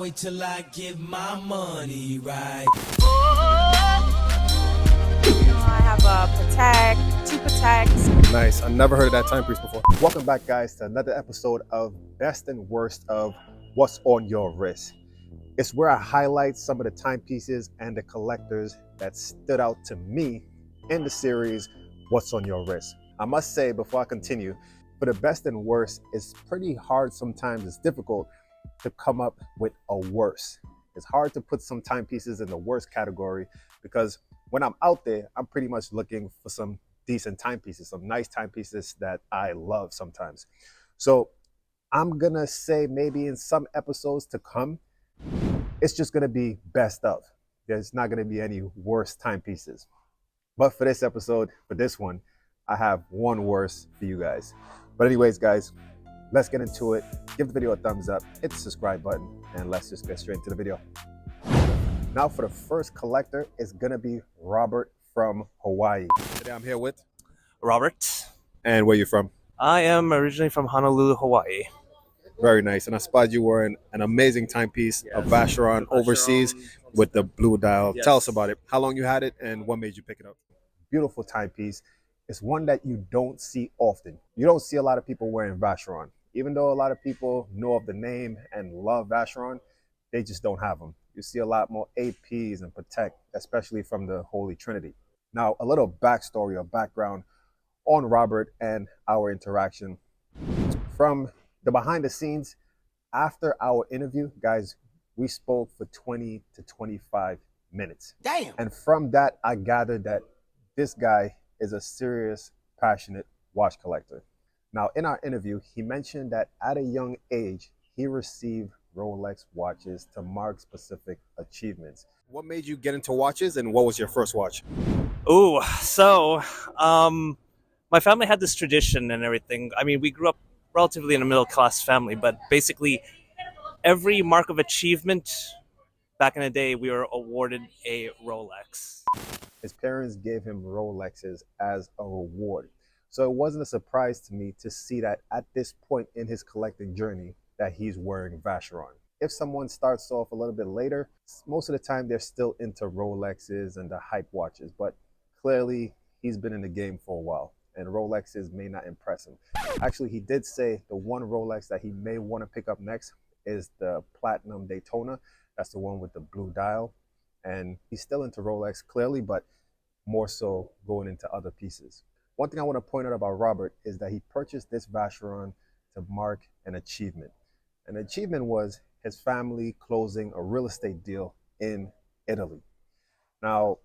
Wait till I get my money right. I have a Patek, two Pateks. Nice. I never heard of that timepiece before. Welcome back, guys, to another episode of Best and Worst of What's on Your Wrist. It's where I highlight some of the timepieces and the collectors that stood out to me in the series What's on Your Wrist. I must say, before I continue, for the best and worst, it's pretty hard sometimes. It's difficult to come up with a worst. It's hard to put some timepieces in the worst category because when I'm out there, I'm pretty much looking for some decent timepieces, some nice timepieces that I love sometimes. So I'm gonna say maybe in some episodes to come, it's just gonna be best of. There's not gonna be any worst timepieces. But for this episode, for this one, I have one worst for you guys. But anyways, guys, let's get into it. Give the video a thumbs up, hit the subscribe button, and let's just get straight into the video. Now for the first collector, it's gonna be Robert from Hawaii. Today I'm here with Robert. And where you from? I am originally from Honolulu, Hawaii. Very nice. And I spotted you wearing an amazing timepiece, a Vacheron overseas with the blue dial. Yes. Tell us about it. How long you had it and what made you pick it up? Beautiful timepiece. It's one that you don't see often. You don't see a lot of people wearing Vacheron. Even though a lot of people know of the name and love Vacheron, they just don't have them. You see a lot more APs and Patek, especially from the Holy Trinity. Now, a little backstory or background on Robert and our interaction. From the behind the scenes, after our interview, guys, we spoke for 20 to 25 minutes. Damn. And from that, I gathered that this guy is a serious, passionate watch collector. Now, in our interview, he mentioned that at a young age, he received Rolex watches to mark specific achievements. What made you get into watches and what was your first watch? Ooh, so my family had this tradition and everything. I mean, we grew up relatively in a middle class family, but basically every mark of achievement back in the day, we were awarded a Rolex. His parents gave him Rolexes as a reward. So it wasn't a surprise to me to see that at this point in his collecting journey that he's wearing Vacheron. If someone starts off a little bit later, most of the time they're still into Rolexes and the hype watches, but clearly he's been in the game for a while and Rolexes may not impress him. Actually, he did say the one Rolex that he may want to pick up next is the Platinum Daytona. That's the one with the blue dial. And he's still into Rolex clearly, but more so going into other pieces. One thing I want to point out about Robert is that he purchased this Vacheron to mark an achievement. An achievement was his family closing a real estate deal in Italy. Now,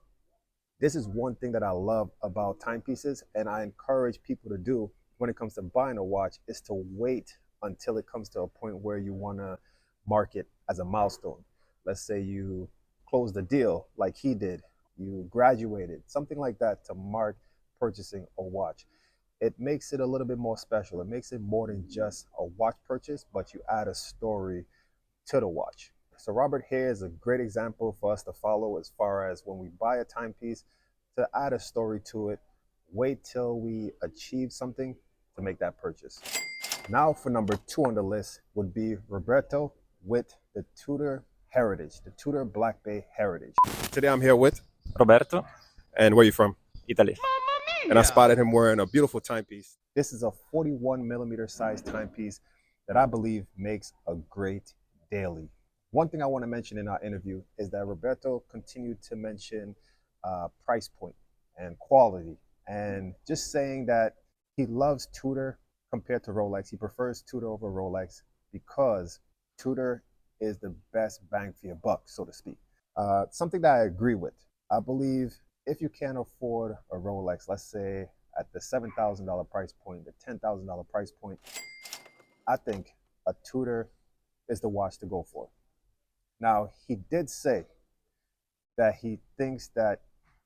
this is one thing that I love about timepieces, and I encourage people to do when it comes to buying a watch, is to wait until it comes to a point where you want to mark it as a milestone. Let's say you close the deal like he did, you graduated, something like that, to mark purchasing a watch. It makes it a little bit more special. It makes it more than just a watch purchase, but you add a story to the watch. So Robert here is a great example for us to follow as far as when we buy a timepiece, to add a story to it, wait till we achieve something to make that purchase. Now for number 2 on the list would be Roberto with the Tudor Heritage, the Tudor Black Bay Heritage. Today I'm here with Roberto, and where are you from? Italy. And I spotted him wearing a beautiful timepiece. This is a 41 millimeter size timepiece that I believe makes a great daily. One thing I want to mention in our interview is that Roberto continued to mention price point and quality, and just saying that he loves Tudor compared to Rolex. He prefers Tudor over Rolex because Tudor is the best bang for your buck, so to speak. Something that I agree with. I believe if you can't afford a Rolex, let's say at the $7,000 price point, the $10,000 price point, I think a Tudor is the watch to go for. Now, he did say that he thinks that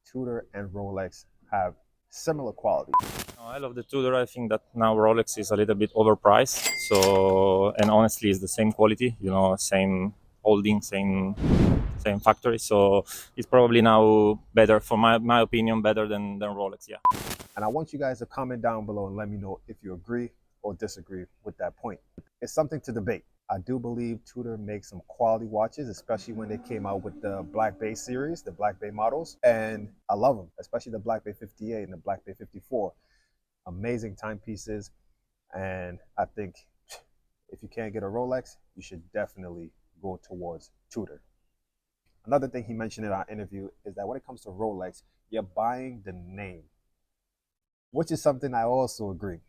Tudor and Rolex have similar quality. I love the Tudor. I think that now Rolex is a little bit overpriced. So, and honestly, it's the same quality, same holding, same factory. So it's probably now better, for my opinion, better than Rolex, yeah. And I want you guys to comment down below and let me know if you agree or disagree with that point. It's something to debate. I do believe Tudor makes some quality watches, especially when they came out with the Black Bay series, the Black Bay models, and I love them, especially the Black Bay 58 and the Black Bay 54. Amazing timepieces, and I think if you can't get a Rolex, you should definitely go towards Tudor. Another thing he mentioned in our interview is that when it comes to Rolex, you're buying the name, which is something I also agree.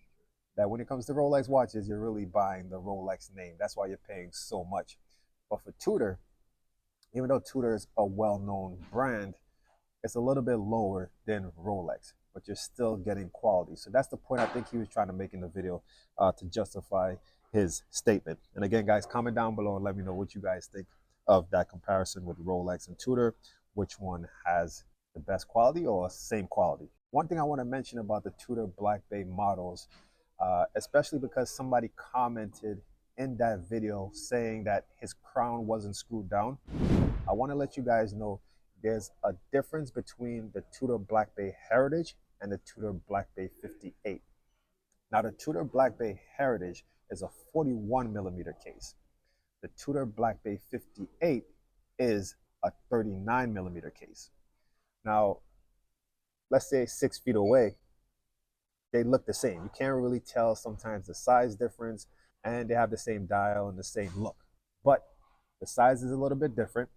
That when it comes to Rolex watches, you're really buying the Rolex name. That's why you're paying so much. But for Tudor, even though Tudor is a well-known brand, it's a little bit lower than Rolex, but you're still getting quality. So that's the point I think he was trying to make in the video to justify his statement. And again, guys, comment down below and let me know what you guys think of that comparison with Rolex and Tudor. Which one has the best quality or same quality? One thing I want to mention about the Tudor Black Bay models, especially because somebody commented in that video saying that his crown wasn't screwed down. I want to let you guys know there's a difference between the Tudor Black Bay Heritage and the Tudor Black Bay 58. Now, the Tudor Black Bay Heritage is a 41 millimeter case. The Tudor Black Bay 58 is a 39 millimeter case. Now, let's say 6 feet away, they look the same. You can't really tell sometimes the size difference, and they have the same dial and the same look. But the size is a little bit different,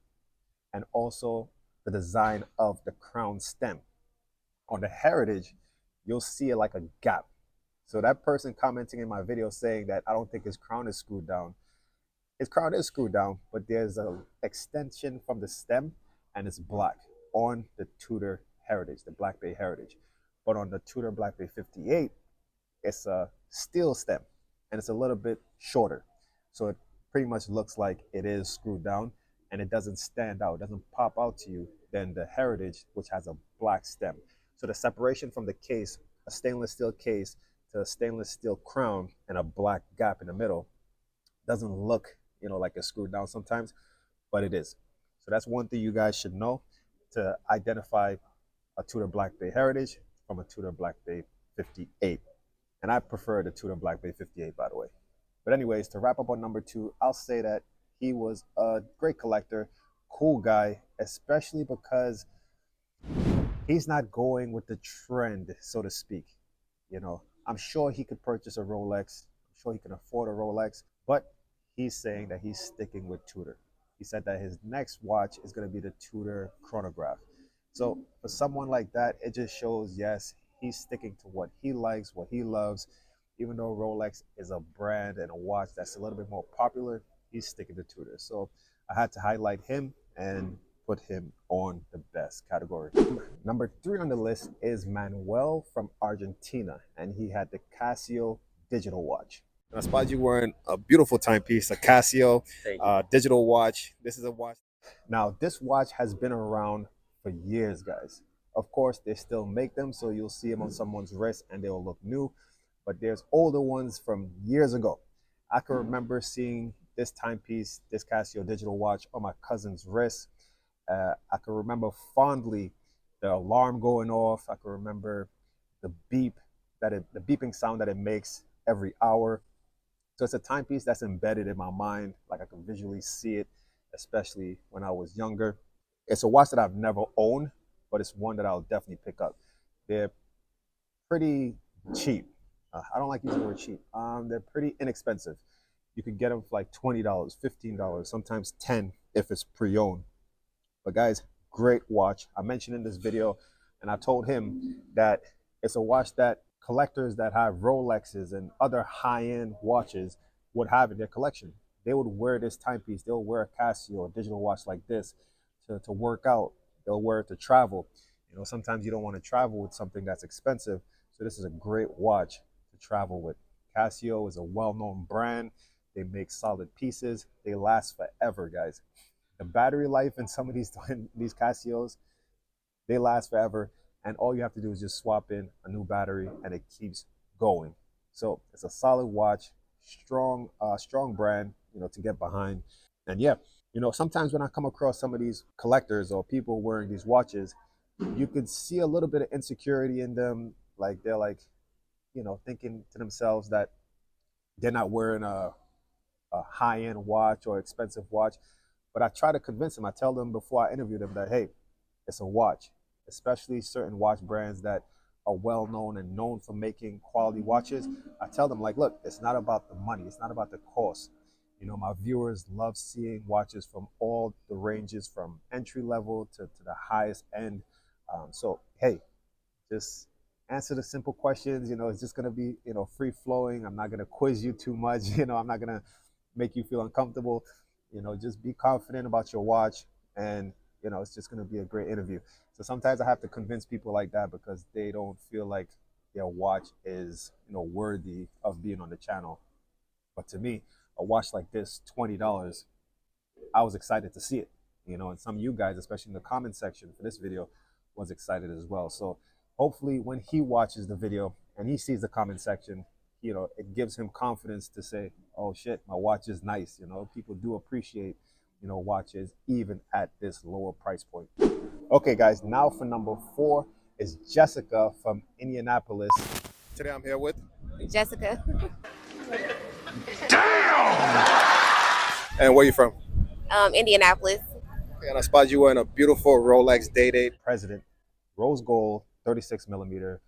and also the design of the crown stem. On the Heritage, you'll see it like a gap. So that person commenting in my video saying that I don't think his crown is screwed down. His crown is screwed down, but there's an extension from the stem, and it's black on the Tudor Heritage, the Black Bay Heritage. But on the Tudor Black Bay 58, it's a steel stem, and it's a little bit shorter. So it pretty much looks like it is screwed down, and it doesn't stand out, it doesn't pop out to you than the Heritage, which has a black stem. So the separation from the case, a stainless steel case to a stainless steel crown and a black gap in the middle, doesn't look, like it's screwed down sometimes, but it is. So that's one thing you guys should know to identify a Tudor Black Bay Heritage from a Tudor Black Bay 58. And I prefer the Tudor Black Bay 58, by the way. But anyways, to wrap up on number 2, I'll say that he was a great collector, cool guy, especially because he's not going with the trend, so to speak. I'm sure he could purchase a Rolex. I'm sure he can afford a Rolex, but he's saying that he's sticking with Tudor. He said that his next watch is going to be the Tudor chronograph. So for someone like that, it just shows, yes, he's sticking to what he likes, what he loves. Even though Rolex is a brand and a watch that's a little bit more popular, he's sticking to Tudor. So I had to highlight him and put him on the best category. Number 3 on the list is Manuel from Argentina, and he had the Casio digital watch. And I spotted you wearing a beautiful timepiece, a Casio digital watch. This is a watch. Now, this watch has been around for years, guys. Of course, they still make them, so you'll see them on someone's wrist and they'll look new. But there's older ones from years ago. I can remember seeing this timepiece, this Casio digital watch, on my cousin's wrist. I can remember fondly the alarm going off. I can remember the beeping sound that it makes every hour. So it's a timepiece that's embedded in my mind. Like, I can visually see it, especially when I was younger. It's a watch that I've never owned, but it's one that I'll definitely pick up. They're pretty cheap. I don't like using the word cheap. They're pretty inexpensive. You can get them for like $20, $15, sometimes $10 if it's pre-owned. But guys, great watch. I mentioned in this video, and I told him that it's a watch that collectors that have Rolexes and other high-end watches would have in their collection. They would wear this timepiece. They'll wear a Casio, a digital watch like this to work out. They'll wear it to travel. Sometimes you don't want to travel with something that's expensive. So this is a great watch to travel with. Casio is a well-known brand. They make solid pieces. They last forever, guys. The battery life in some of these Casios, they last forever. And all you have to do is just swap in a new battery and it keeps going. So it's a solid watch, strong brand, to get behind. And yeah, sometimes when I come across some of these collectors or people wearing these watches, you could see a little bit of insecurity in them. Like, they're like, thinking to themselves that they're not wearing a high-end watch or expensive watch. But I try to convince them. I tell them before I interview them that, hey, it's a watch, especially certain watch brands that are well known and known for making quality watches. I tell them, like, look, it's not about the money, it's not about the cost. You know, my viewers love seeing watches from all the ranges, from entry level to the highest end. So, hey, just answer the simple questions. You know, it's just going to be, you know, free flowing. I'm not going to quiz you too much. You know, I'm not going to make you feel uncomfortable. You know, just be confident about your watch, and, you know, it's just going to be a great interview. So sometimes I have to convince people like that because they don't feel like their watch is, you know, worthy of being on the channel. But to me, a watch like this, $20, I was excited to see it, you know, and some of you guys, especially in the comment section for this video, was excited as well. So hopefully when he watches the video and he sees the comment section, you know, it gives him confidence to say, oh shit, my watch is nice. You know, people do appreciate, you know, watches even at this lower price point. Okay guys, now for number 4 is Jessica from Indianapolis. Today I'm here with Jessica. And where you from? Indianapolis. And I spotted you wearing a beautiful Rolex Day-Date President, rose gold, 36 millimeter,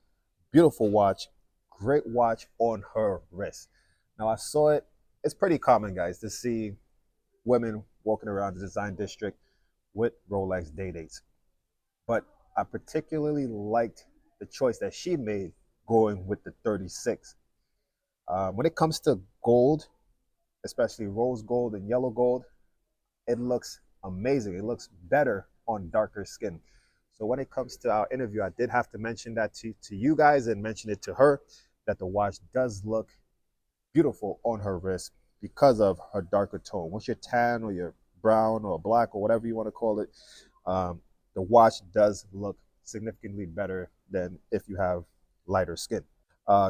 beautiful watch, great watch on her wrist. Now I saw it, it's pretty common, guys, to see women walking around the design district with Rolex Day-Dates. But I particularly liked the choice that she made going with the 36. When it comes to gold, especially rose gold and yellow gold, it looks amazing. It looks better on darker skin. So when it comes to our interview, I did have to mention that to you guys and mention it to her, that the watch does look beautiful on her wrist because of her darker tone. Once you're tan or you're brown or black or whatever you want to call it, the watch does look significantly better than if you have lighter skin.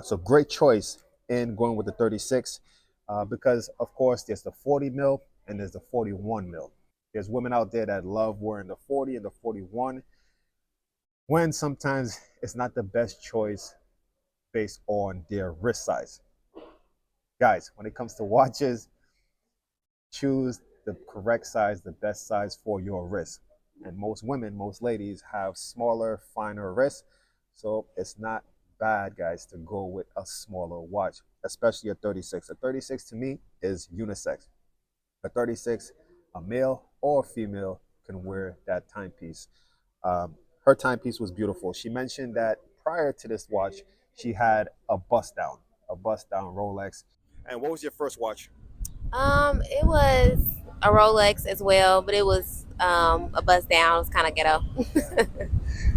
So great choice in going with the 36 because, of course, there's the 40 mil and there's the 41 mil. There's women out there that love wearing the 40 and the 41, when sometimes it's not the best choice based on their wrist size. Guys, when it comes to watches, choose the correct size, the best size for your wrist. And most women, most ladies have smaller, finer wrists. So it's not bad, guys, to go with a smaller watch, especially a 36. A 36 to me is unisex. A 36, a male or a female can wear that timepiece. Her timepiece was beautiful. She mentioned that prior to this watch, she had a bust down Rolex. And what was your first watch? It was a Rolex as well, but it was a bust down. It was kind of ghetto.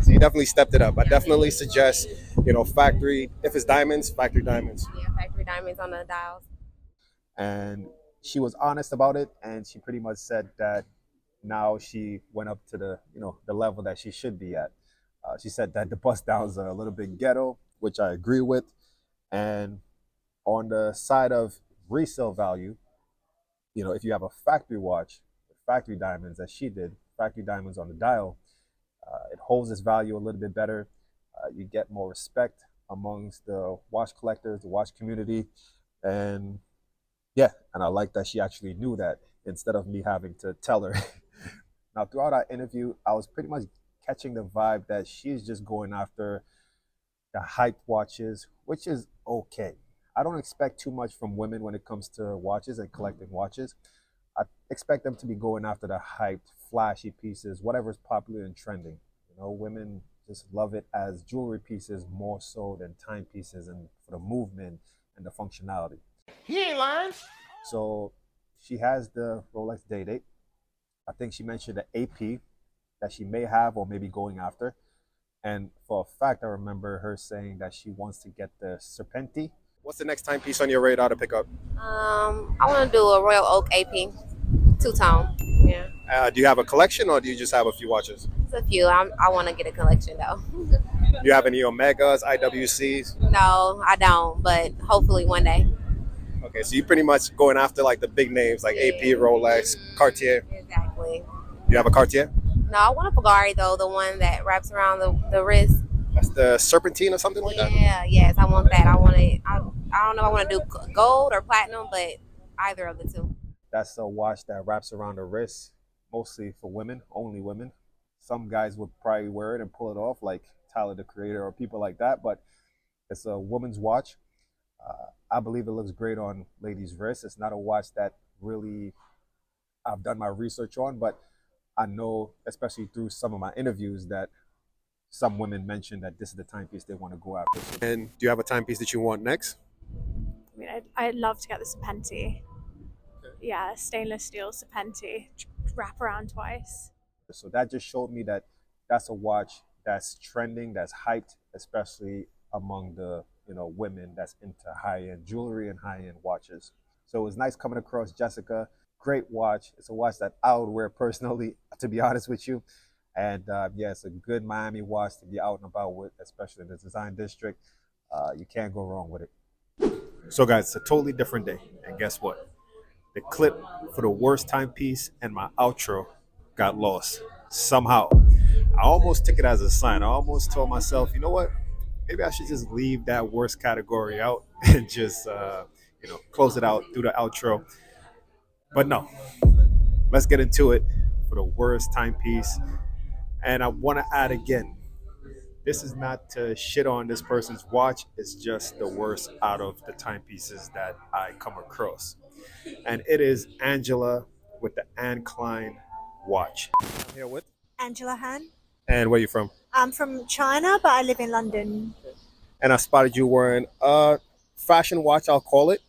So you definitely stepped it up. I definitely suggest, you know, factory, if it's diamonds, factory diamonds. Yeah, factory diamonds on the dials. And she was honest about it, and she pretty much said that now she went up to the, you know, the level that she should be at. She said that the bust downs are a little bit ghetto, which I agree with. And on the side of resale value, you know, if you have a factory watch, factory diamonds as she did, factory diamonds on the dial, it holds its value a little bit better. You get more respect amongst the watch collectors, the watch community. And yeah, and I like that she actually knew that instead of me having to tell her. Now, throughout our interview, I was pretty much catching the vibe that she's just going after the hyped watches, which is okay. I don't expect too much from women when it comes to watches and collecting watches. I expect them to be going after the hyped, flashy pieces, whatever's popular and trending. You know, women just love it as jewelry pieces more so than timepieces, and for the movement and the functionality. He ain't lying. So she has the Rolex Day-Date. I think she mentioned the AP that she may have or maybe going after. And for a fact, I remember her saying that she wants to get the Serpenti. What's the next timepiece on your radar to pick up? I want to do a Royal Oak AP, two-tone. Yeah, Do you have a collection or do you just have a few watches? it's a few. I want to get a collection though. Do you have any Omegas, IWCs? No, I don't, but hopefully one day. Okay, so you're pretty much going after like the big names like AP, Rolex, Cartier. Exactly. You have a Cartier? No, I want a Bulgari though, the one that wraps around the wrist. That's the Serpentine or something like that? Yeah, yes, I want that. I want it. I don't know if I want to do gold or platinum, but either of the two. That's a watch that wraps around the wrist, mostly for women, only women. Some guys would probably wear it and pull it off, like Tyler the Creator or people like that, but it's a woman's watch. I believe it looks great on ladies' wrists. It's not a watch that really I've done my research on, but I know, especially through some of my interviews, that some women mention that this is the timepiece they want to go after. And do you have a timepiece that you want next? I mean, I'd love to get the Serpenti. Yeah, stainless steel Serpenti. Wrap around twice. So that just showed me that that's a watch that's trending, that's hyped, especially among the women that's into high-end jewelry and high-end watches. So it was nice coming across Jessica. Great watch. It's a watch that I would wear personally, to be honest with you. And yeah, it's a good Miami watch to be out and about with, especially in the design district. You can't go wrong with it. So guys, it's a totally different day. And guess what? The clip for the worst timepiece and my outro got lost somehow. I almost took it as a sign. I almost told myself, you know what? Maybe I should just leave that worst category out and just close it out, do the outro. But no, let's get into it for the worst timepiece. And I want to add again, this is not to shit on this person's watch. It's just the worst out of the timepieces that I come across. And it is Angela with the Anne Klein watch. I'm here with Angela Han. And where are you from? I'm from China, but I live in London. And I spotted you wearing a fashion watch, I'll call it,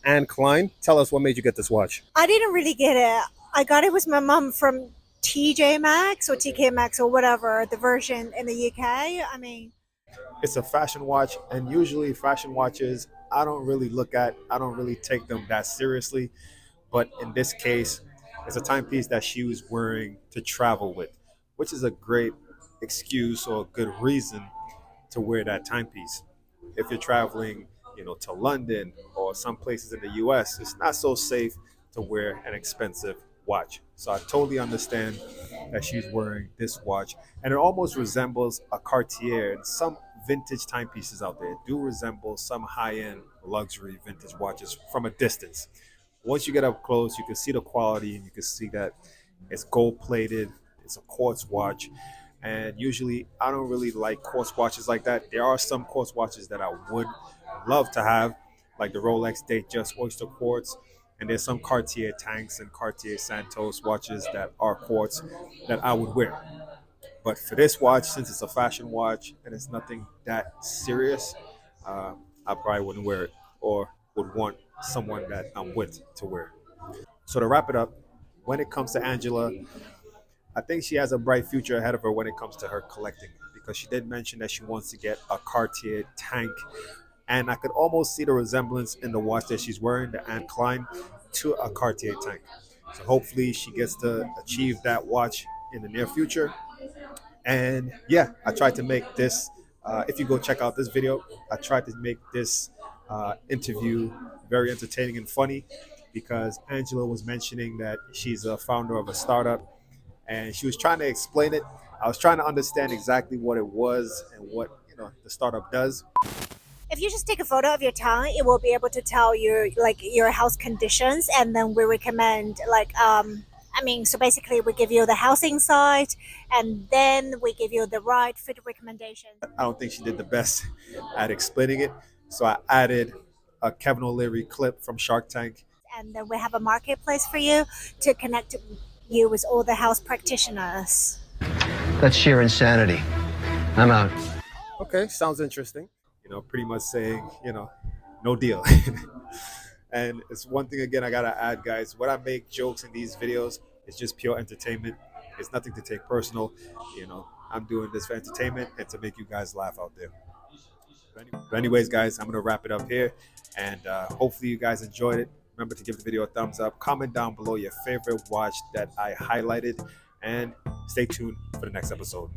Anne Klein. Tell us what made you get this watch. I didn't really get it. I got it with my mum from TJ Maxx or TK Maxx or whatever, the version in the UK. I mean, it's a fashion watch, and usually fashion watches, I don't really take them that seriously. But in this case, it's a timepiece that she was wearing to travel with, which is a great excuse or a good reason to wear that timepiece. If you're traveling, to London or some places in the US, it's not so safe to wear an expensive watch. So I totally understand that she's wearing this watch, and it almost resembles a Cartier, and some vintage timepieces out there do resemble some high-end luxury vintage watches from a distance. Once you get up close, you can see the quality, and you can see that it's gold plated, it's a quartz watch. And usually I don't really like quartz watches like that. There are some quartz watches that I would love to have, like the Rolex Datejust Oyster Quartz. And there's some Cartier Tanks and Cartier Santos watches that are quartz that I would wear. But for this watch, since it's a fashion watch and it's nothing that serious, I probably wouldn't wear it, or would want someone that I'm with to wear. So to wrap it up, when it comes to Angela, I think she has a bright future ahead of her when it comes to her collecting, because she did mention that she wants to get a Cartier Tank. And I could almost see the resemblance in the watch that she's wearing, the Anne Klein, to a Cartier Tank. So hopefully she gets to achieve that watch in the near future. And yeah, I tried to make this, if you go check out this video, I tried to make this interview very entertaining and funny, because Angela was mentioning that she's a founder of a startup, and she was trying to explain it. I was trying to understand exactly what it was and what the startup does. if you just take a photo of your tongue, it will be able to tell you like your health conditions, and then we recommend so basically we give you the health insight, and then we give you the right food recommendations. I don't think she did the best at explaining it, so I added a Kevin O'Leary clip from Shark Tank. And then we have a marketplace for you to connect you with all the health practitioners. That's sheer insanity. I'm out. Okay, sounds interesting. Pretty much saying, no deal. And it's one thing again I gotta add, guys. When I make jokes in these videos, it's just pure entertainment. It's nothing to take personal. I'm doing this for entertainment and to make you guys laugh out there. But anyways, guys, I'm gonna wrap it up here, and hopefully you guys enjoyed it. Remember to give the video a thumbs up, comment down below your favorite watch that I highlighted, and stay tuned for the next episode.